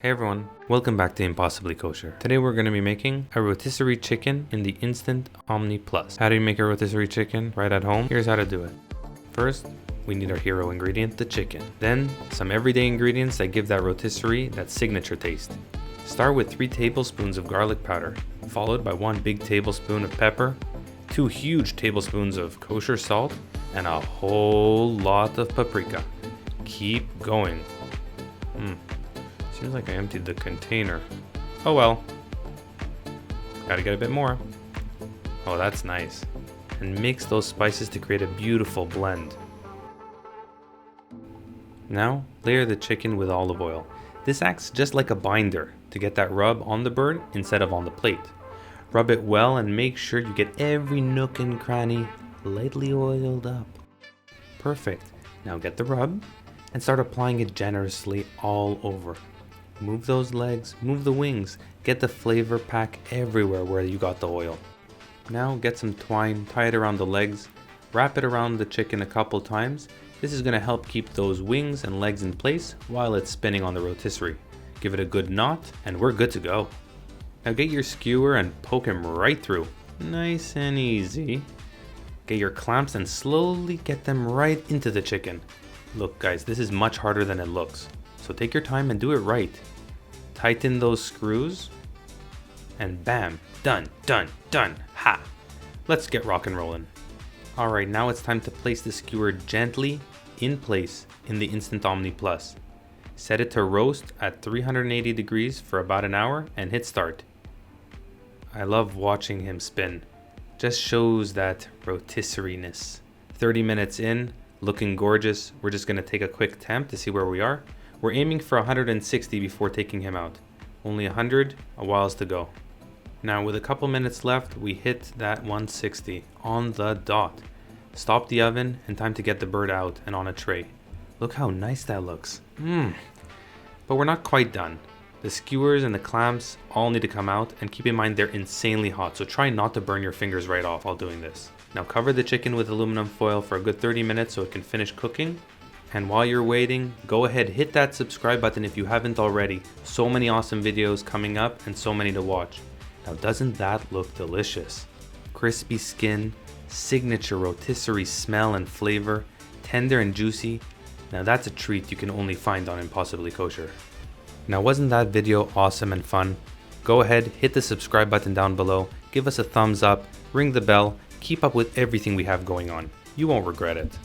Hey everyone, welcome back to Impossibly Kosher. Today we're going to be making a rotisserie chicken in the Instant Omni Plus. How do you make a rotisserie chicken right at home? Here's how to do it. First, we need our hero ingredient, the chicken. Then, some everyday ingredients that give that rotisserie that signature taste. Start with 3 tablespoons of garlic powder, followed by 1 big tablespoon of pepper, 2 huge tablespoons of kosher salt, and a whole lot of paprika. Keep going. Seems like I emptied the container. Oh well. Gotta get a bit more. Oh, that's nice. And mix those spices to create a beautiful blend. Now, layer the chicken with olive oil. This acts just like a binder to get that rub on the bird instead of on the plate. Rub it well and make sure you get every nook and cranny lightly oiled up. Perfect. Now get the rub and start applying it generously all over. Move those legs, move the wings, get the flavor pack everywhere where you got the oil. Now get some twine, tie it around the legs, wrap it around the chicken a couple times. This is going to help keep those wings and legs in place while it's spinning on the rotisserie. Give it a good knot and we're good to go. Now get your skewer and poke him right through. Nice and easy. Get your clamps and slowly get them right into the chicken. Look guys, this is much harder than it looks. So take your time and do it right. Tighten those screws and bam, done, done, done, ha! Let's get rock and rolling. Alright, now it's time to place the skewer gently in place in the Instant Omni Plus. Set it to roast at 380 degrees for about an hour and hit start. I love watching him spin. Just shows that rotisserie-ness. 30 minutes in, looking gorgeous. We're just gonna take a quick temp to see where we are. We're aiming for 160 before taking him out. Only 100, a whiles to go. Now with a couple minutes left, we hit that 160 on the dot. Stop the oven and time to get the bird out and on a tray. Look how nice that looks. But we're not quite done. The skewers and the clamps all need to come out, and keep in mind they're insanely hot, so try not to burn your fingers right off while doing this. Now cover the chicken with aluminum foil for a good 30 minutes so it can finish cooking. And while you're waiting, go ahead, hit that subscribe button if you haven't already. So many awesome videos coming up and so many to watch. Now doesn't that look delicious? Crispy skin, signature rotisserie smell and flavor, tender and juicy. Now that's a treat you can only find on Impossibly Kosher. Now wasn't that video awesome and fun? Go ahead, hit the subscribe button down below, give us a thumbs up, ring the bell, keep up with everything we have going on. You won't regret it.